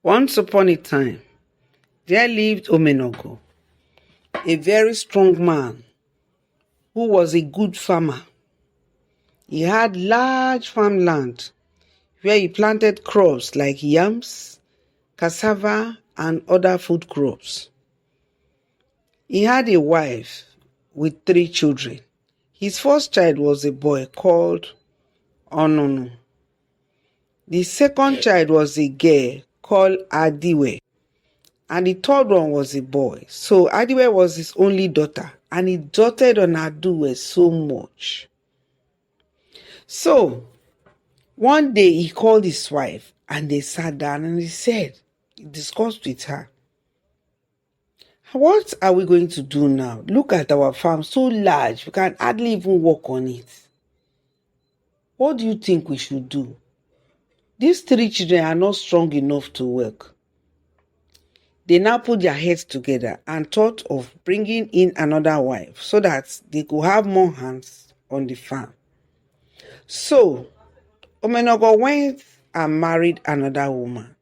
Once upon a time, there lived Omenoko, a very strong man who was a good farmer. He had large farmland where he planted crops like yams, cassava, and other food crops. He had a wife with 3 children. His first child was a boy called Onono. The second child was a girl called Adiwe. And the third one was a boy. So Adiwe was his only daughter. And he doted on Adiwe so much. So one day he called his wife and they sat down and he discussed with her. What are we going to do now? Look at our farm, so large, we can hardly even work on it. What do you think we should do? These 3 children are not strong enough to work. They now put their heads together and thought of bringing in another wife so that they could have more hands on the farm. So, Omenoko went and married another woman.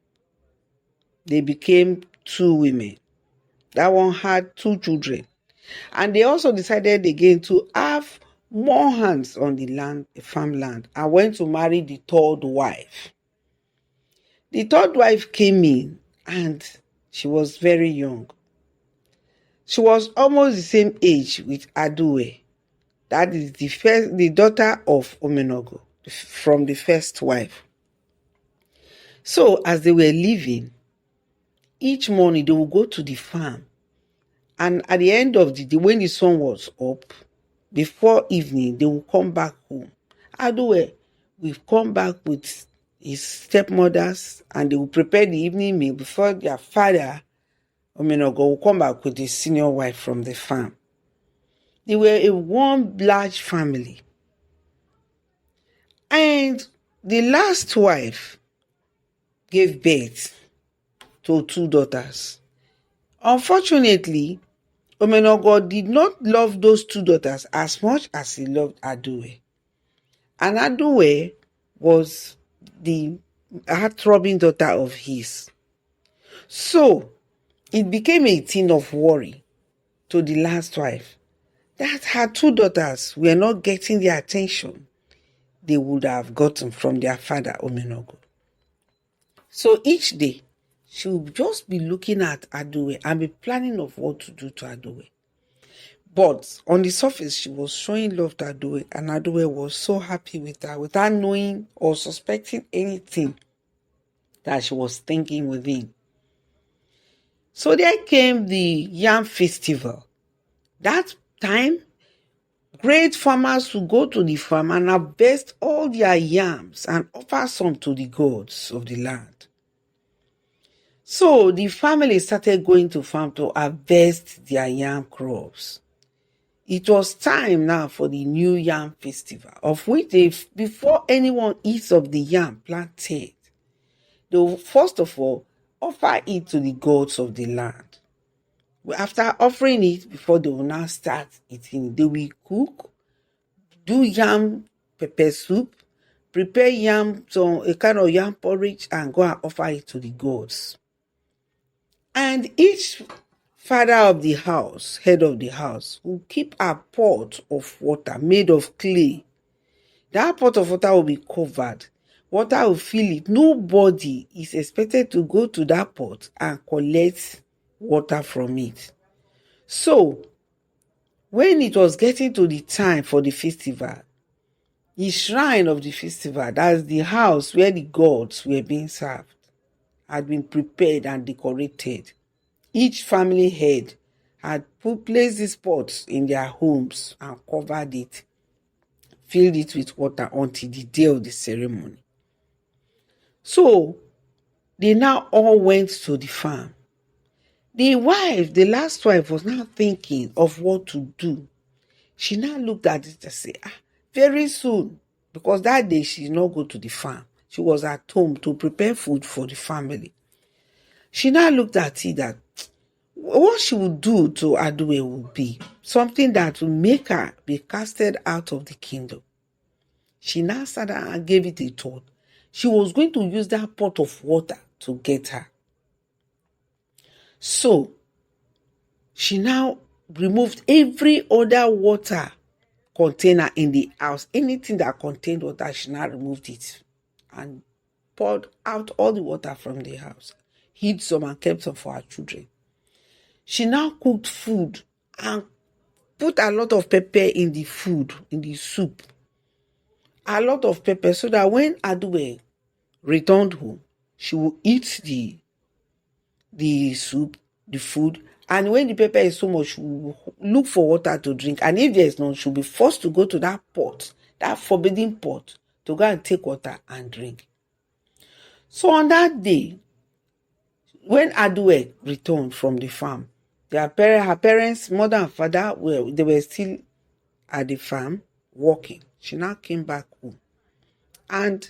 They became 2 women. That one had 2 children. And they also decided again to have more hands on the land, the farmland, and went to marry the 3rd wife. The 3rd wife came in and she was very young. She was almost the same age with Aduwe. That is the daughter of Omenoko from the first wife. So as they were leaving, each morning they would go to the farm. And at the end of the day, when the sun was up, before evening, they would come back home. Aduwe will come back with his stepmothers and they will prepare the evening meal before their father, Omenoko, will come back with his senior wife from the farm. They were a one large family. And the last wife gave birth to 2 daughters. Unfortunately, Omenoko did not love those 2 daughters as much as he loved Aduwe. And Aduwe was the heart-throbbing daughter of his. So, it became a thing of worry to the last wife that her 2 daughters were not getting the attention they would have gotten from their father, Omenoko. So each day, she would just be looking at Aduwe and be planning of what to do to Aduwe. But on the surface, she was showing love to Aduwe, and Aduwe was so happy with her without knowing or suspecting anything that she was thinking within. So there came the Yam Festival. That time, great farmers would go to the farm and harvest all their yams and offer some to the gods of the land. So the family started going to farm to harvest their yam crops. It was time now for the new Yam Festival, of which before anyone eats of the yam planted, they will first of all offer it to the gods of the land. After offering it, before they will now start eating, they will cook, do yam pepper soup, prepare a kind of yam porridge, and go and offer it to the gods. And each father of the house, head of the house, will keep a pot of water made of clay. That pot of water will be covered. Water will fill it. Nobody is expected to go to that pot and collect water from it. So, when it was getting to the time for the festival, the shrine of the festival, that's the house where the gods were being served, had been prepared and decorated. Each family head had placed these pots in their homes and covered it, filled it with water until the day of the ceremony. So, they now all went to the farm. The last wife, was now thinking of what to do. She now looked at it and said, very soon, because that day she did not go to the farm. She was at home to prepare food for the family. She now looked at it that what she would do to Aduwe would be something that would make her be casted out of the kingdom. She now sat down and gave it a thought. She was going to use that pot of water to get her. So she now removed every other water container in the house. Anything that contained water, she now removed it and poured out all the water from the house, hid some and kept some for her children. She now cooked food and put a lot of pepper in the food, in the soup. A lot of pepper, so that when Aduwe returned home, she will eat the soup, the food, and when the pepper is so much, she will look for water to drink. And if there is none, she'll be forced to go to that pot, that forbidden pot, to go and take water and drink. So on that day, when Aduwe returned from the farm, her parents, mother and father, they were still at the farm working. She now came back home. And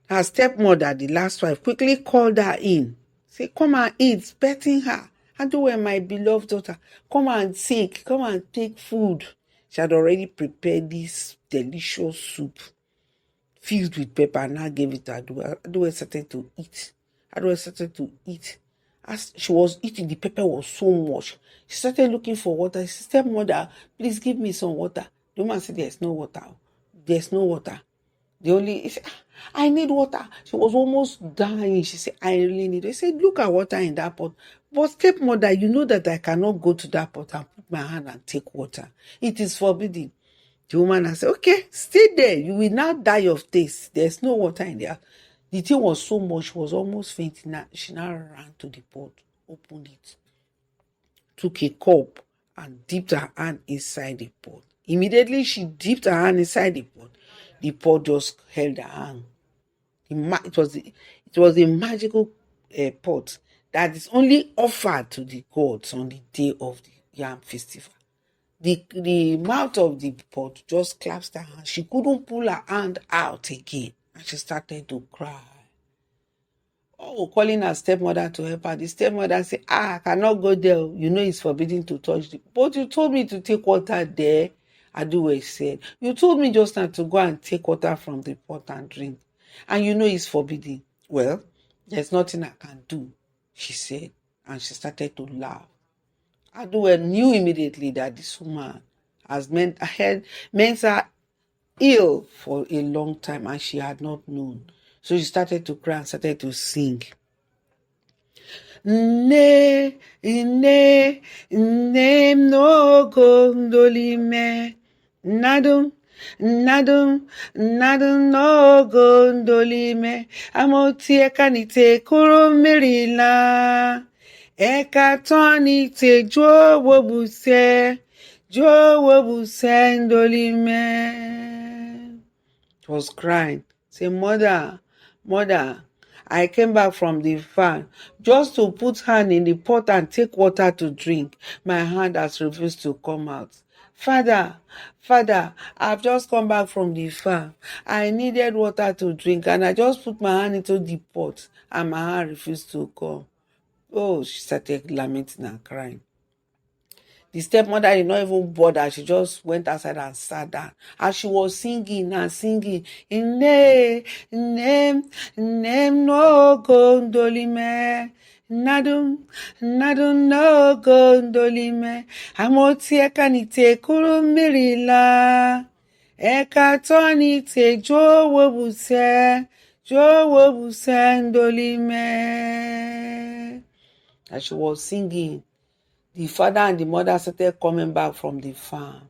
her stepmother, the last wife, quickly called her in. Say, come and eat, petting her. Aduwe, my beloved daughter, come and take food. She had already prepared this delicious soup filled with pepper and now gave it to Aduwe. Aduwe started to eat. As she was eating, the pepper was so much. She started looking for water. She said, stepmother, please give me some water. The woman said, there's no water. He said, I need water. She was almost dying. She said, I really need it. He said, look at water in that pot. But stepmother, you know that I cannot go to that pot and put my hand and take water. It is forbidden. The woman has said, okay, stay there. You will now die of thirst. There's no water in there. The thing was so much, she was almost fainting. She now ran to the pot, opened it, took a cup and dipped her hand inside the pot. Immediately she dipped her hand inside the pot just held her hand. It was a magical pot that is only offered to the gods on the day of the Yam Festival. The mouth of the pot just clasped her hand. She couldn't pull her hand out again. And she started to cry. Oh, calling her stepmother to help her. The stepmother said, I cannot go there. You know it's forbidden to touch the... But you told me to take water there. Aduwe said, you told me just now to go and take water from the pot and drink. And you know it's forbidden. Well, there's nothing I can do, she said. And she started to laugh. Aduwe knew immediately that this woman has meant her ill for a long time and she had not known. So she started to cry and started to sing. Ne no gondolime nadum no gondolime amotie kanite kurumirila eka toni te jo wobuse ndolime. She was crying. Say, mother, I came back from the farm just to put hand in the pot and take water to drink. My hand has refused to come out. Father, I've just come back from the farm. I needed water to drink and I just put my hand into the pot and my hand refused to come. Oh, she started lamenting and crying. The stepmother did not even bother. She just went outside and sat down. As she was singing, Name no gondolime. Nadum no gondolime. Amotie kanite kurumirila. Eka toni te jo wobuse ndolime. As she was singing, the father and the mother started coming back from the farm.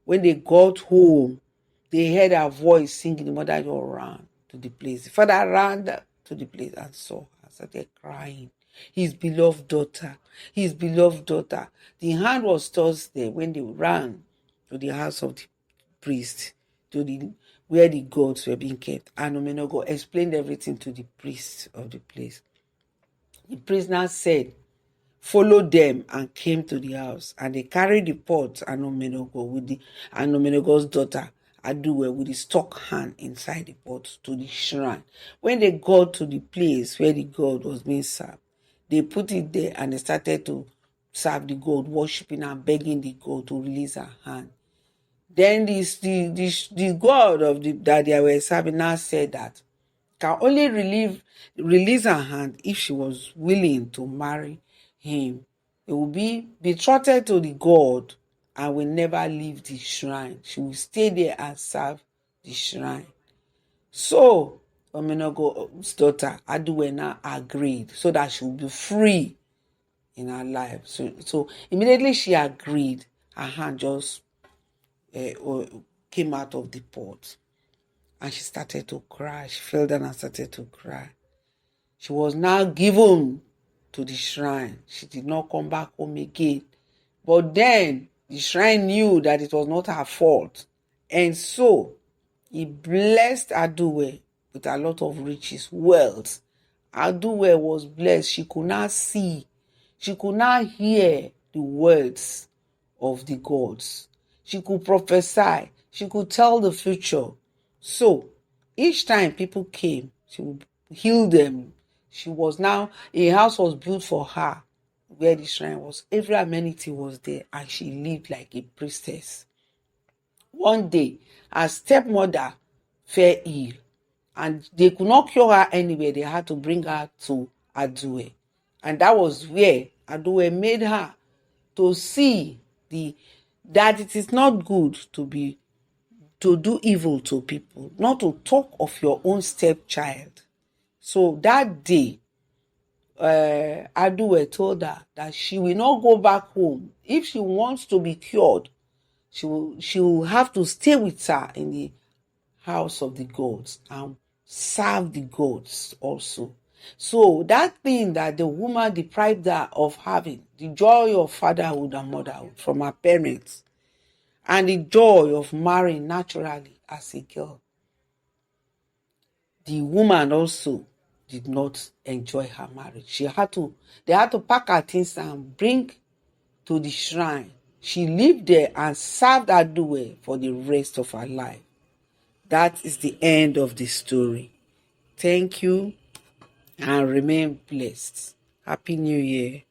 When they got home, they heard her voice singing. The mother just ran to the place. The father ran to the place and saw her, started crying. His beloved daughter. The hand was tossed there when they ran to the house of the priest, where the gods were being kept. And Omenoko explained everything to the priest of the place. The prisoner said, follow them, and came to the house. And they carried the pot and Omenoko's daughter, Aduwe, with the stock hand inside the pot to the shrine. When they got to the place where the god was being served, they put it there and they started to serve the god, worshipping and begging the god to release her hand. Then the god that they were serving now said that can only release her hand if she was willing to marry him. It will be betrothed to the god and will never leave the shrine. She will stay there and serve the shrine. So Omenoko's daughter Aduwena agreed so that she would be free in her life. So immediately she agreed, her hand just came out of the pot and she started to cry. She fell down and started to cry. She was now given to the shrine. She did not come back home again. But then the shrine knew that it was not her fault. And so he blessed Aduwe with a lot of riches, wealth. Aduwe was blessed. She could not see. She could not hear the words of the gods. She could prophesy. She could tell the future. So each time people came, she would heal them. She was now, a house was built for her where the shrine was. Every amenity was there and she lived like a priestess. One day, her stepmother fell ill and they could not cure her anywhere. They had to bring her to Aduwe. And that was where Aduwe made her to see that it is not good to do evil to people, not to talk of your own stepchild. So that day, Aduwe told her that she will not go back home. If she wants to be cured, she will have to stay with her in the house of the gods and serve the gods also. So that thing that the woman deprived her of having, the joy of fatherhood and motherhood from her parents, and the joy of marrying naturally as a girl, the woman also did not enjoy her marriage. They had to pack her things and bring to the shrine. She lived there and served Aduwe for the rest of her life. That is the end of the story. Thank you and remain blessed. Happy New Year.